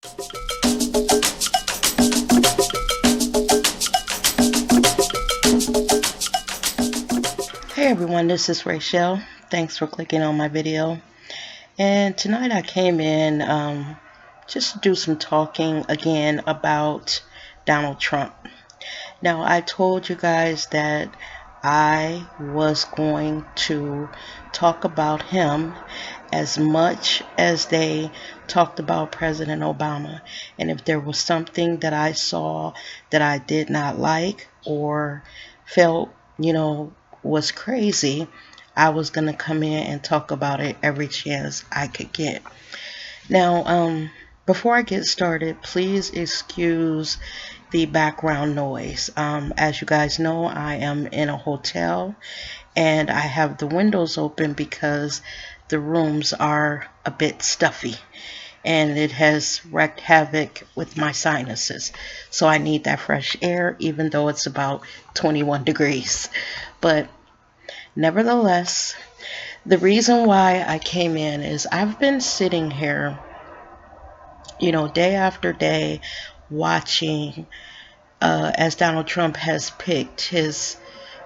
Hey everyone, this is Rachel. Thanks for clicking on my video. And tonight I came in just to do some talking again about Donald Trump. Now, I told you guys that I was going to talk about him as much as they talked about President Obama. And if there was something that I saw that I did not like or felt, was crazy, I was going to come in and talk about it every chance I could get. Now, before I get started, please excuse the background noise. As you guys know, I am in a hotel and I have the windows open because the rooms are a bit stuffy and it has wreaked havoc with my sinuses. So I need that fresh air even though it's about 21 degrees. But nevertheless, the reason why I came in is I've been sitting here, day after day watching as Donald Trump has picked his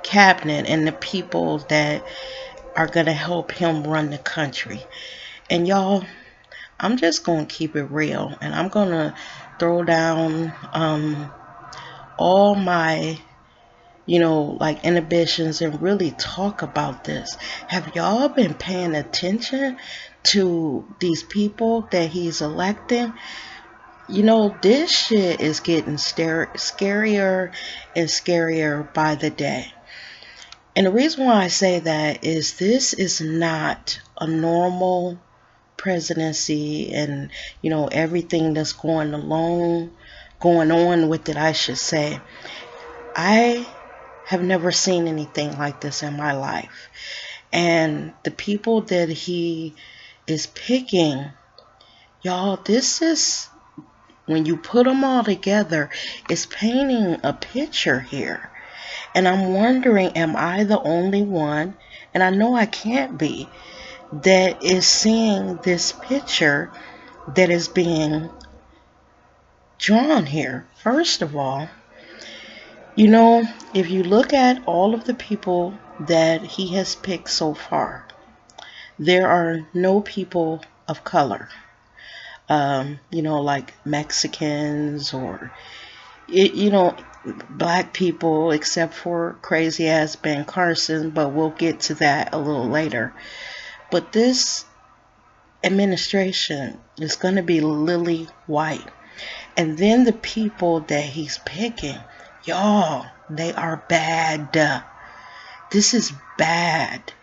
cabinet and the people that are going to help him run the country. And y'all, I'm just going to keep it real and I'm going to throw down all my, like inhibitions and really talk about this. Have y'all been paying attention to these people that he's electing? This shit is getting scarier and scarier by the day. And the reason why I say that is this is not a normal presidency and, everything that's going on with it, I should say. I have never seen anything like this in my life. And the people that he is picking, y'all, this is, when you put them all together, it's painting a picture here. And I'm wondering, am I the only one, and I know I can't be, that is seeing this picture that is being drawn here? First of all, if you look at all of the people that he has picked so far, there are no people of color. Like Mexicans or, black people, except for crazy ass Ben Carson, but we'll get to that a little later. But this administration is going to be lily white. And then the people that he's picking, y'all, they are bad. This is bad.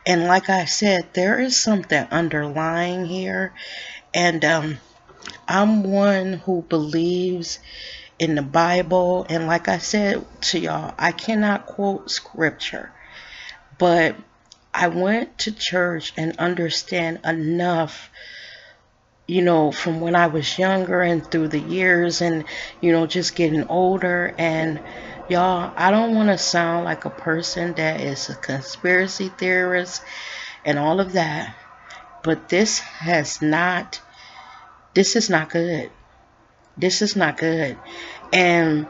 And like I said, there is something underlying here. And I'm one who believes in the Bible. And like I said to y'all, I cannot quote scripture. But I went to church and understand enough, from when I was younger and through the years and, just getting older. And y'all, I don't want to sound like a person that is a conspiracy theorist and all of that. But this is not good. This is not good. And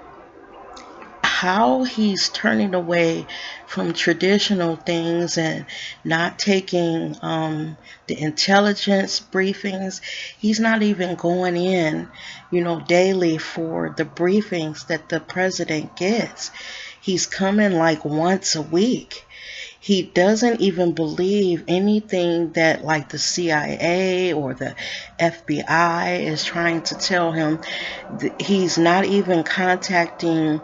how he's turning away from traditional things and not taking the intelligence briefings. He's not even going in, daily for the briefings that the president gets. He's coming like once a week. He doesn't even believe anything that like the CIA or the FBI is trying to tell him. He's not even contacting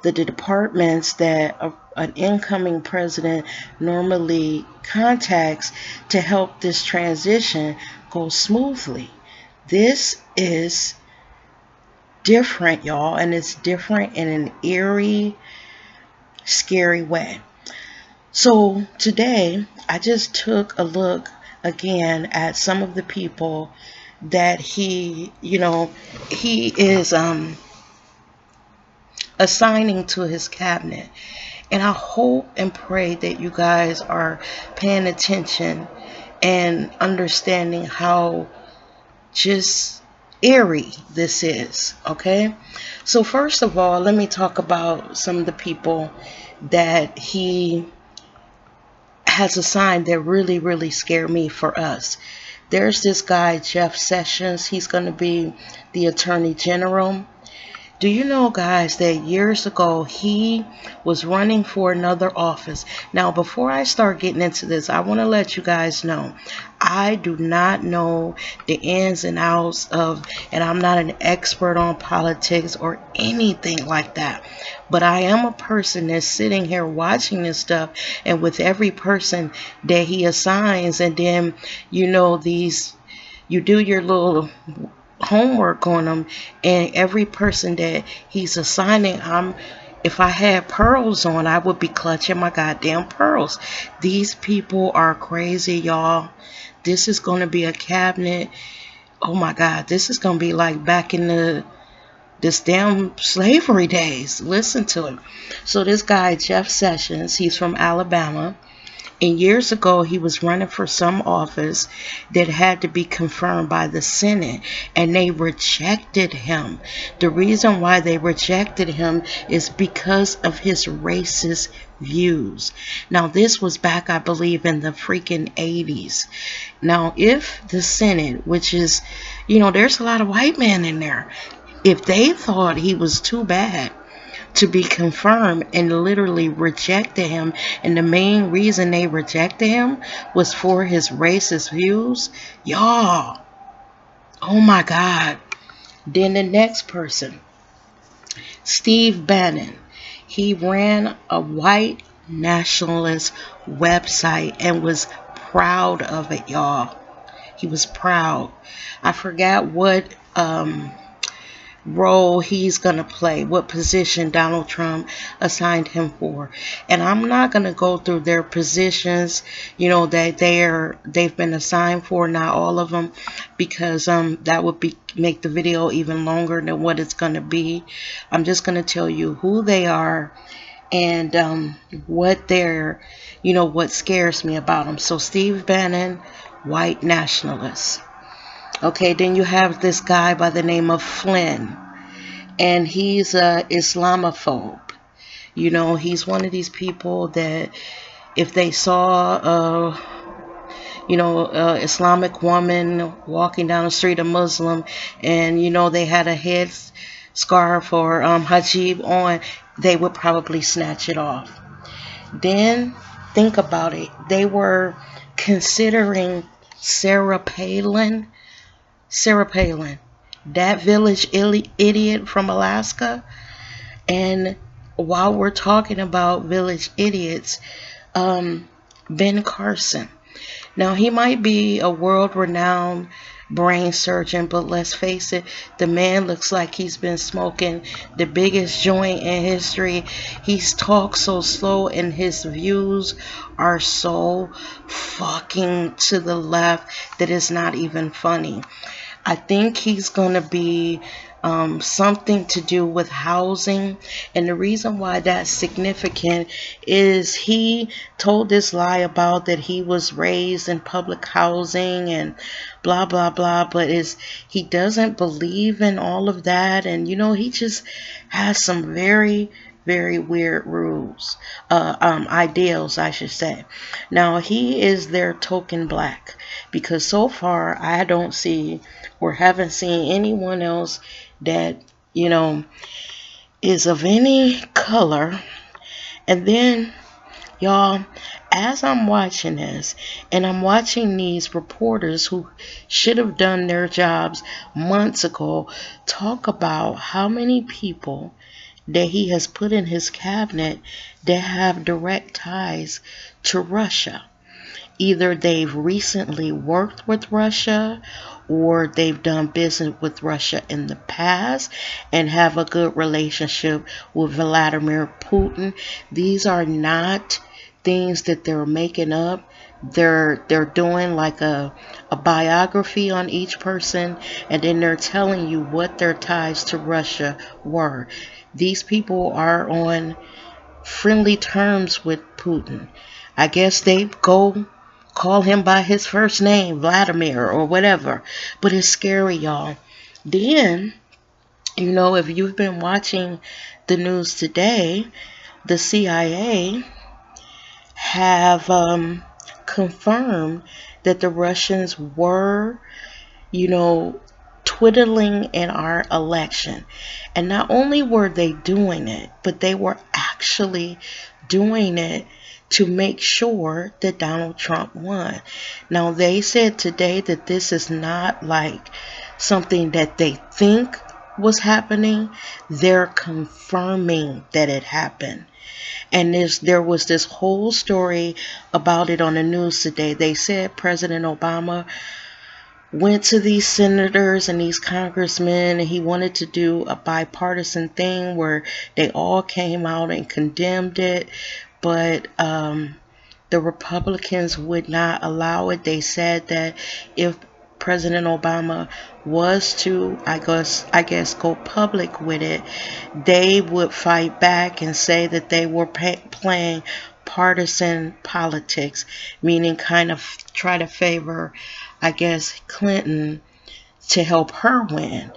the departments that an incoming president normally contacts to help this transition go smoothly. This is different, y'all, and it's different in an eerie, scary way. So today, I just took a look again at some of the people that he is assigning to his cabinet. And I hope and pray that you guys are paying attention and understanding how just eerie this is, okay? So first of all, let me talk about some of the people that he has assigned that really, really scare me for us. There's this guy, Jeff Sessions. He's going to be the Attorney General. Do you know, guys, that years ago he was running for another office? Now, before I start getting into this, I want to let you guys know I do not know the ins and outs of, and I'm not an expert on politics or anything like that. But I am a person that's sitting here watching this stuff, and with every person that he assigns, and then, you do your little homework on them, and every person that he's assigning, if I had pearls on, I would be clutching my goddamn pearls. These people are crazy, y'all. This is going to be a cabinet. Oh my God, this is going to be like back in this damn slavery days. Listen to it. So this guy, Jeff Sessions, he's from Alabama. And years ago, he was running for some office that had to be confirmed by the Senate, and they rejected him. The reason why they rejected him is because of his racist views. Now, this was back, I believe, in the freaking 80s. Now, if the Senate, which is, there's a lot of white men in there, if they thought he was too bad to be confirmed and literally rejected him, and the main reason they rejected him was for his racist views, y'all, oh my God. Then the next person, Steve Bannon, he ran a white nationalist website and was proud of it, y'all. He was proud. I forgot what role he's going to play, what position Donald Trump assigned him for. And I'm not going to go through their positions, that they've been assigned for, not all of them, because that would make the video even longer than what it's going to be. I'm just going to tell you who they are and what what scares me about them. So Steve Bannon, white nationalist. Okay, then you have this guy by the name of Flynn, and he's a Islamophobe. He's one of these people that if they saw a Islamic woman walking down the street, a Muslim, and they had a head scarf or hijab on, they would probably snatch it off. Then think about it. They were considering Sarah Palin, that village idiot from Alaska. And while we're talking about village idiots, Ben Carson. Now, he might be a world-renowned brain surgeon, but let's face it, the man looks like he's been smoking the biggest joint in history. He's talks so slow, and his views are so fucking to the left that it's not even funny. I think he's going to be something to do with housing. And the reason why that's significant is he told this lie about that he was raised in public housing and blah, blah, blah. But he doesn't believe in all of that. And, he just has some very, very weird rules, ideals, I should say. Now, he is their token black, because so far I don't see or haven't seen anyone else that, is of any color. And then, y'all, as I'm watching this, and I'm watching these reporters who should have done their jobs months ago talk about how many people that he has put in his cabinet that have direct ties to Russia. Either they've recently worked with Russia, or they've done business with Russia in the past and have a good relationship with Vladimir Putin. These are not things that they're making up. They're doing like a biography on each person, and then they're telling you what their ties to Russia were. These people are on friendly terms with Putin. I guess they go call him by his first name, Vladimir or whatever. But it's scary, y'all. Then, if you've been watching the news today, the CIA have confirmed that the Russians were, you know, twiddling in our election. And not only were they doing it, but they were actually doing it to make sure that Donald Trump won. Now, they said today that this is not like something that they think was happening. They're confirming that it happened. And there was this whole story about it on the news today. They said President Obama went to these senators and these congressmen, and he wanted to do a bipartisan thing where they all came out and condemned it, but the Republicans would not allow it. They said that if President Obama was to, I guess, go public with it, they would fight back and say that they were playing partisan politics, meaning kind of try to favor, I guess, Clinton to help her win.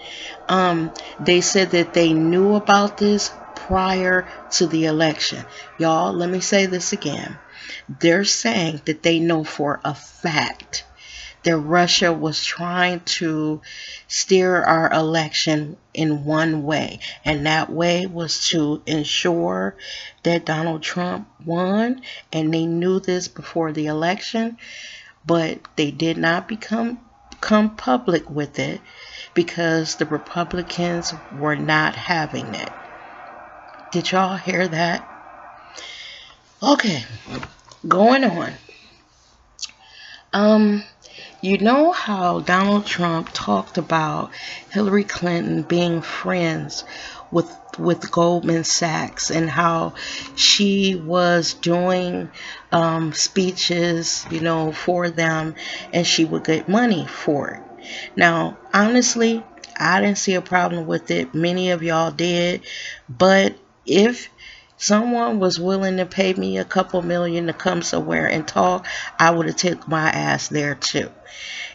They said that they knew about this prior to the election. Y'all, let me say this again. They're saying that they know for a fact that Russia was trying to steer our election in one way, and that way was to ensure that Donald Trump won, and they knew this before the election, but they did not come public with it because the Republicans were not having it. Did y'all hear that? Okay, going on. You know how Donald Trump talked about Hillary Clinton being friends with Goldman Sachs, and how she was doing speeches, for them, and she would get money for it. Now, honestly, I didn't see a problem with it. Many of y'all did, but if someone was willing to pay me a couple million to come somewhere and talk, I would have took my ass there too.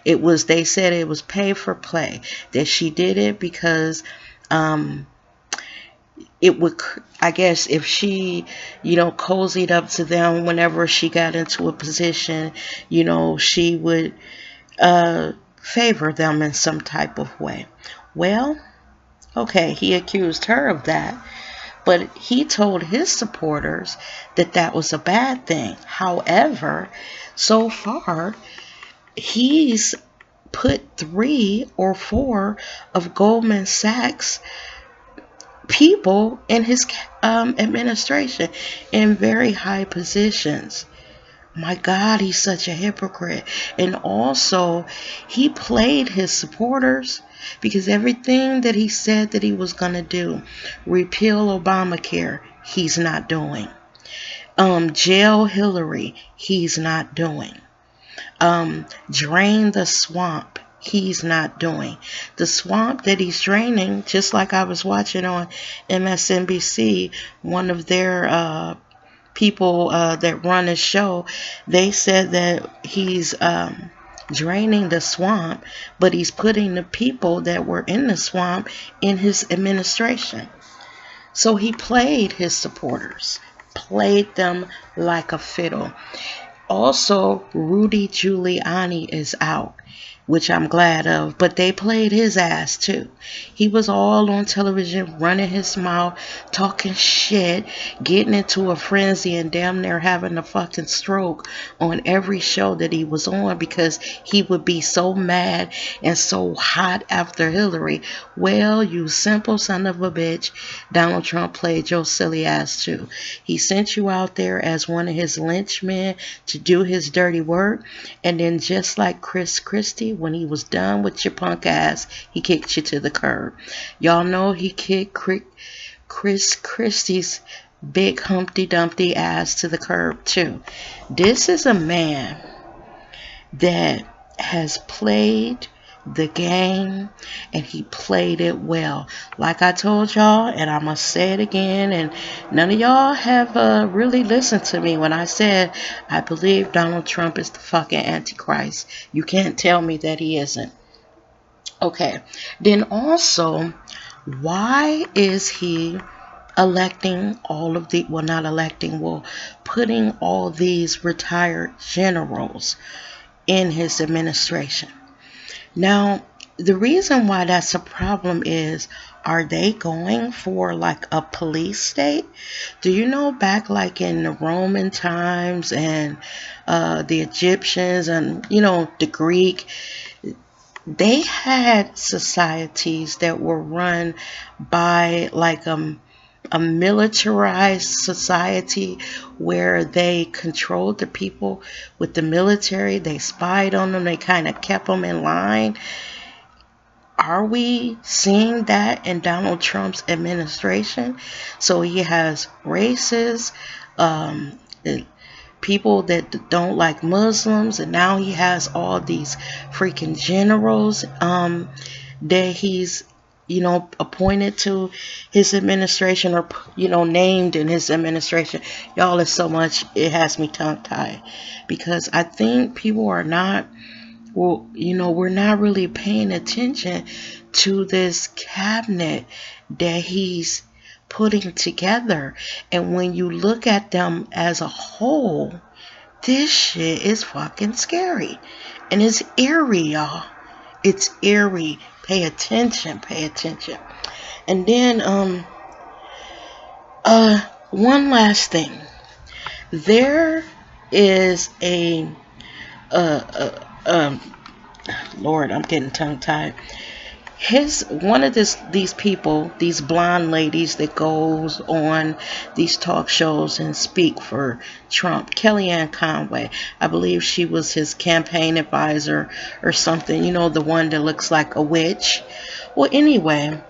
They said it was pay for play, that she did it because it would, I guess, if she, cozied up to them whenever she got into a position, she would favor them in some type of way. Well, okay, he accused her of that, but he told his supporters that that was a bad thing. However, so far, he's put 3 or 4 of Goldman Sachs people in his administration in very high positions. My God, he's such a hypocrite. And also, he played his supporters, because everything that he said that he was going to do, repeal Obamacare, he's not doing. Jail Hillary, he's not doing. Drain the swamp, he's not doing. The swamp that he's draining, just like I was watching on MSNBC, one of their people that run a show, they said that he's draining the swamp, but he's putting the people that were in the swamp in his administration. So he played his supporters, played them like a fiddle. Also, Rudy Giuliani is out, which I'm glad of, but they played his ass too. He was all on television running his mouth, talking shit, getting into a frenzy, and damn near having a fucking stroke on every show that he was on, because he would be so mad and so hot after Hillary. Well, you simple son of a bitch, Donald Trump played your silly ass too. He sent you out there as one of his lynchmen to do his dirty work, and then just like Chris Christie, when he was done with your punk ass, he kicked you to the curb. Y'all know he kicked Chris Christie's big Humpty Dumpty ass to the curb too. This is a man that has played the game, and he played it well. Like I told y'all, and I must say it again, and none of y'all have really listened to me when I said I believe Donald Trump is the fucking Antichrist. You can't tell me that he isn't. Okay. Then also, why is he electing all of the, well, not electing, well, putting all these retired generals in his administration? Now, the reason why that's a problem is, are they going for like a police state? Do you know back like in the Roman times and the Egyptians and, the Greek, they had societies that were run by like a militarized society where they controlled the people with the military. They spied on them. They kind of kept them in line. Are we seeing that in Donald Trump's administration? So he has racists, um, people that don't like Muslims, and now he has all these freaking generals that he's appointed to his administration, or named in his administration. Y'all, is so much, it has me tongue tied, because I think people are not, well, we're not really paying attention to this cabinet that he's putting together. And when you look at them as a whole, this shit is fucking scary. And it's eerie, y'all. It's eerie. Pay attention, pay attention. And then one last thing. There is a Lord, I'm getting tongue tied. One of these people, these blonde ladies that goes on these talk shows and speak for Trump, Kellyanne Conway, I believe she was his campaign advisor or something, the one that looks like a witch. Well, anyway,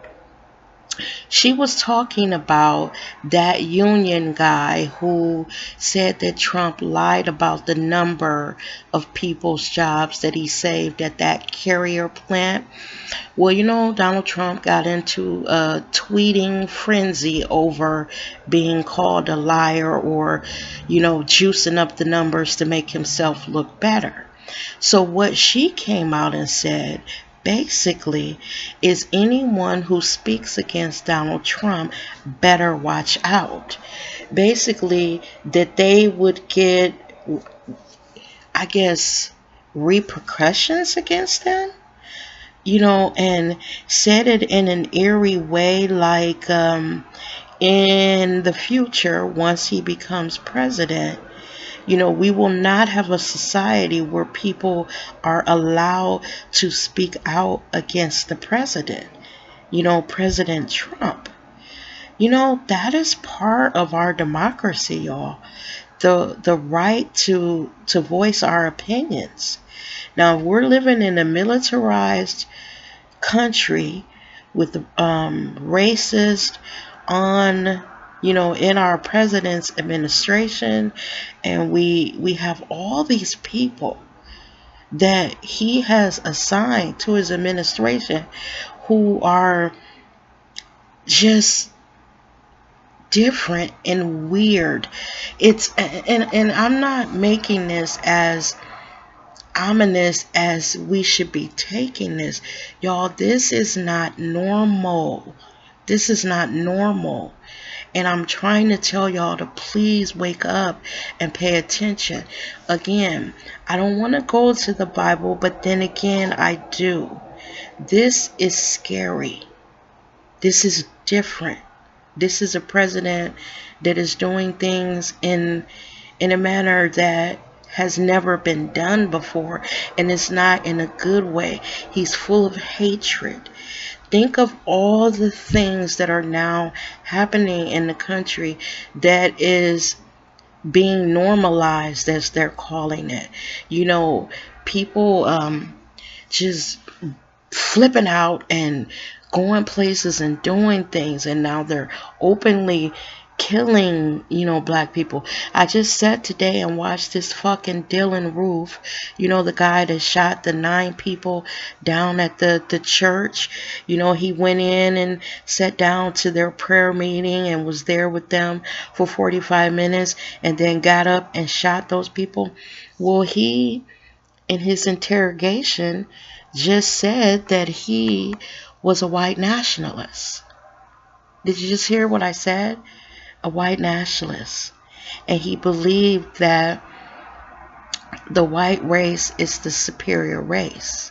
she was talking about that union guy who said that Trump lied about the number of people's jobs that he saved at that carrier plant. Well, Donald Trump got into a tweeting frenzy over being called a liar, or, juicing up the numbers to make himself look better. So what she came out and said basically is, anyone who speaks against Donald Trump better watch out. Basically, that they would get, I guess, repercussions against them, and said it in an eerie way, like in the future, once he becomes president, we will not have a society where people are allowed to speak out against the president, President Trump. That is part of our democracy, y'all. The right to voice our opinions. Now, if we're living in a militarized country with racist on in our president's administration, and we have all these people that he has assigned to his administration who are just different and weird. It's and I'm not making this as ominous as we should be taking this. Y'all, this is not normal. This is not normal. And I'm trying to tell y'all to please wake up and pay attention. Again, I don't want to go to the Bible, but then again, I do. This is scary. This is different. This is a president that is doing things in a manner that has never been done before, and it's not in a good way. He's full of hatred. Think of all the things that are now happening in the country that is being normalized, as they're calling it. People just flipping out and going places and doing things, and now they're openly killing black people. I just sat today and watched this fucking Dylan Roof, the guy that shot the 9 people down at the church. He went in and sat down to their prayer meeting and was there with them for 45 minutes and then got up and shot those people. Well, he, in his interrogation, just said that he was a white nationalist. Did you just hear what I said? A white nationalist. And he believed that the white race is the superior race.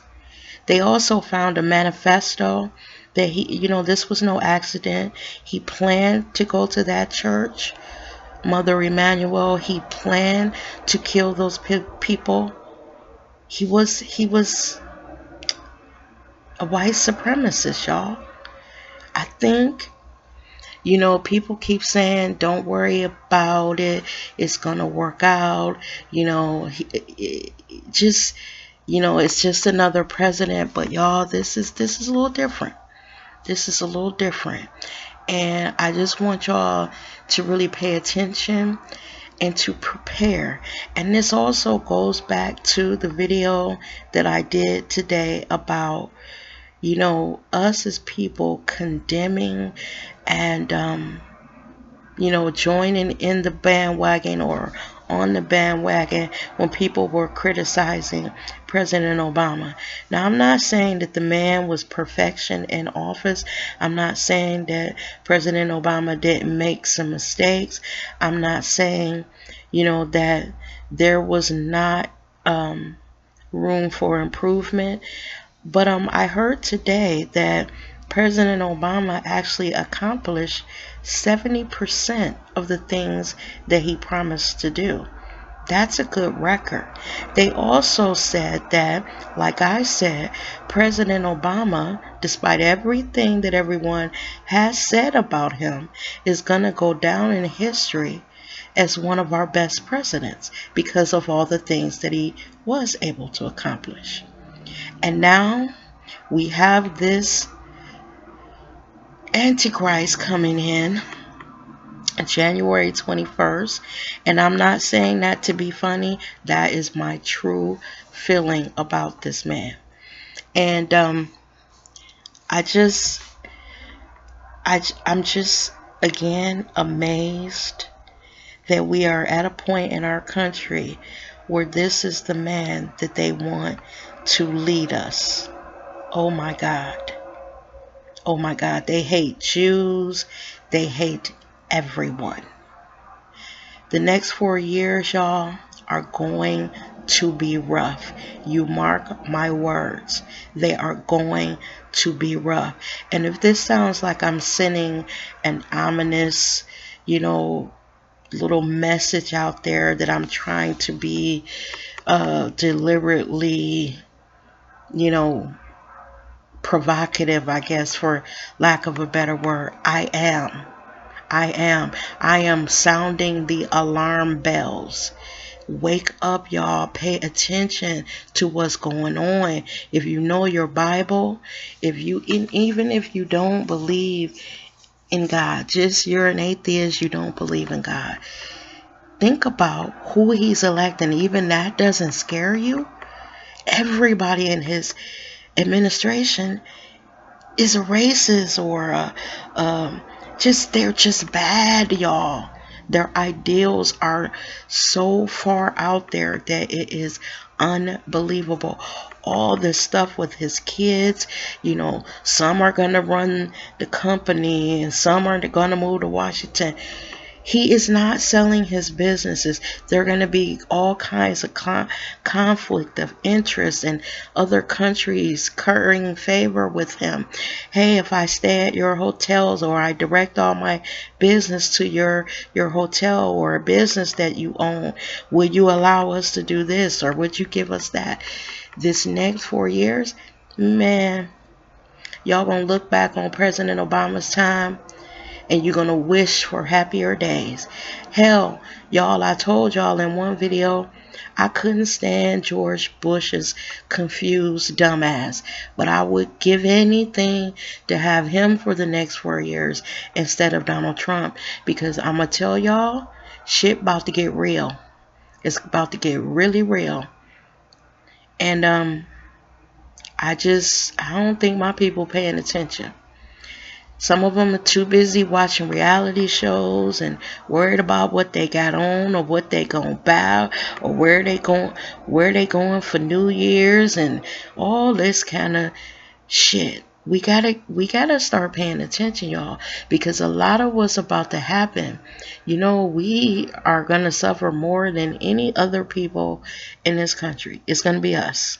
They also found a manifesto that this was no accident. He planned to go to that church, Mother Emanuel. He planned to kill those people. He was a white supremacist, y'all. I think, people keep saying, don't worry about it. It's going to work out. Just, it's just another president. But y'all, this is a little different. This is a little different. And I just want y'all to really pay attention and to prepare. And this also goes back to the video that I did today about, us as people condemning and, joining in the bandwagon or on the bandwagon when people were criticizing President Obama. Now, I'm not saying that the man was perfection in office. I'm not saying that President Obama didn't make some mistakes. I'm not saying, that there was not room for improvement. But I heard today that President Obama actually accomplished 70% of the things that he promised to do. That's a good record. They also said that, like I said, President Obama, despite everything that everyone has said about him, is going to go down in history as one of our best presidents because of all the things that he was able to accomplish. And now we have this Antichrist coming in January 21st. And I'm not saying that to be funny. That is my true feeling about this man. And I'm just again amazed that we are at a point in our country where this is the man that they want to lead us. Oh my God. Oh my God. They hate Jews. They hate everyone. The next 4 years, y'all, are going to be rough. You mark my words. They are going to be rough. And if this sounds like I'm sending an ominous, little message out there that I'm trying to be deliberately, provocative, I guess, for lack of a better word, I am. I am sounding the alarm bells. Wake up, y'all. Pay attention to what's going on. If you know your Bible, even if you don't believe in God, just you're an atheist, you don't believe in God. Think about who he's electing. Even that doesn't scare you. Everybody in his administration is a racist or they're just bad, y'all. Their ideals are so far out there that it is unbelievable. All this stuff with his kids, some are going to run the company and some are going to move to Washington. He is not selling his businesses. There are going to be all kinds of conflict of interest and other countries currying favor with him. Hey, if I stay at your hotels or I direct all my business to your hotel or a business that you own, would you allow us to do this or would you give us that? This next 4 years, man, y'all gonna look back on President Obama's time and you're going to wish for happier days. Hell, y'all, I told y'all in one video, I couldn't stand George Bush's confused dumbass. But I would give anything to have him for the next 4 years instead of Donald Trump. Because I'm going to tell y'all, shit about to get real. It's about to get really real. And I don't think my people paying attention. Some of them are too busy watching reality shows and worried about what they got on or what they gonna buy or where they going for New Year's and all this kind of shit. We gotta start paying attention, y'all, because a lot of what's about to happen, we are gonna suffer more than any other people in this country. It's gonna be us.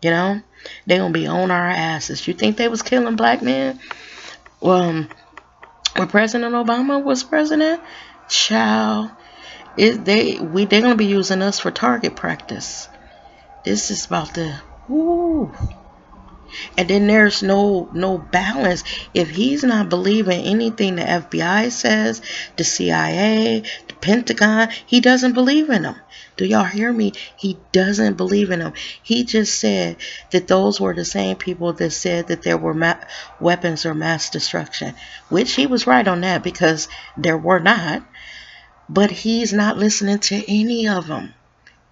They're gonna be on our asses. You think they was killing black men? Well, when President Obama was president, child, they're gonna be using us for target practice. This is about to, woo. And then there's no balance. If he's not believing anything the FBI says, the CIA, the Pentagon, he doesn't believe in them. Do y'all hear me? He doesn't believe in them. He just said that those were the same people that said that there were weapons of mass destruction, which he was right on that because there were not. But he's not listening to any of them.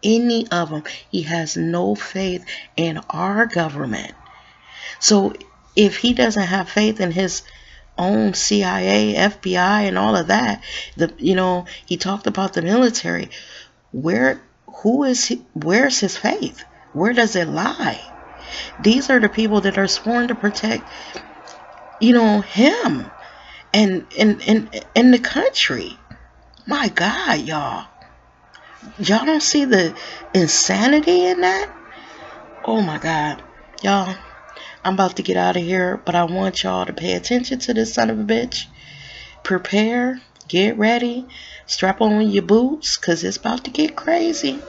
Any of them. He has no faith in our government. So if he doesn't have faith in his own CIA, FBI, and all of that, he talked about the military. Where's his faith? Where does it lie? These are the people that are sworn to protect, him and the country. My God, y'all. Y'all don't see the insanity in that? Oh my God. Y'all, I'm about to get out of here, but I want y'all to pay attention to this son of a bitch. Prepare, get ready, strap on your boots, because it's about to get crazy.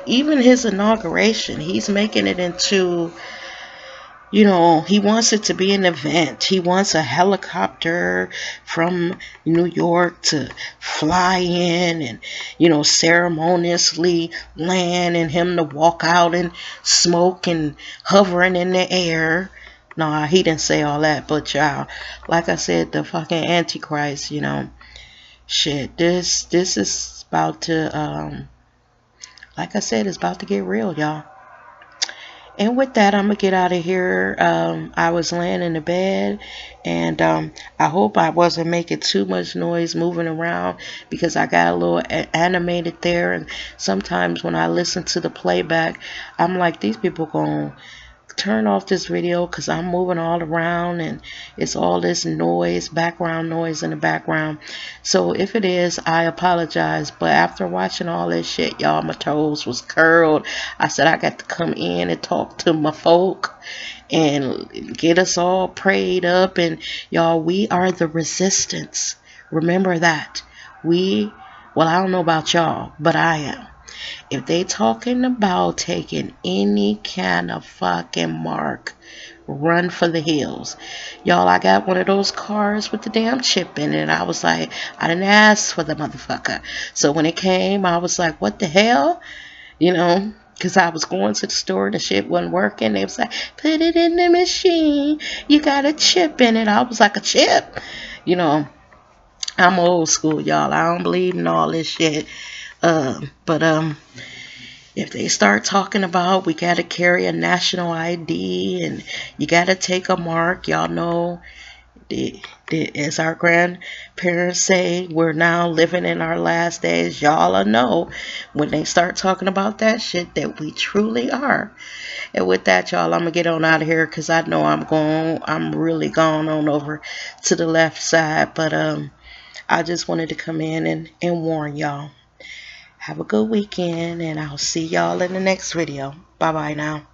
Even his inauguration, he's making it into, he wants it to be an event. He wants a helicopter from New York to fly in and, ceremoniously land and him to walk out and smoke and hovering in the air. No, he didn't say all that, but y'all, like I said, the fucking Antichrist, shit, this is about to, like I said, it's about to get real, y'all. And with that, I'm going to get out of here. I was laying in the bed, and I hope I wasn't making too much noise moving around because I got a little animated there. And sometimes when I listen to the playback, I'm like, these people going to turn off this video because I'm moving all around and it's all this noise, background noise in the background. So if it is, I apologize. But after watching all this shit, y'all, my toes was curled. I said I got to come in and talk to my folk and get us all prayed up. And y'all, we are the resistance. Remember that. Well, I don't know about y'all, but I am. If they talking about taking any kind of fucking mark, run for the hills. Y'all, I got one of those cars with the damn chip in it, and I was like, I didn't ask for the motherfucker. So when it came, I was like, what the hell? Because I was going to the store and the shit wasn't working. They was like, put it in the machine. You got a chip in it. I was like, a chip? I'm old school, y'all. I don't believe in all this shit. But if they start talking about we got to carry a national ID and you got to take a mark, y'all know, as our grandparents say, we're now living in our last days. Y'all know when they start talking about that shit that we truly are. And with that, y'all, I'm going to get on out of here because I know I'm really going on over to the left side. But I just wanted to come in and warn y'all. Have a good weekend, and I'll see y'all in the next video. Bye-bye now.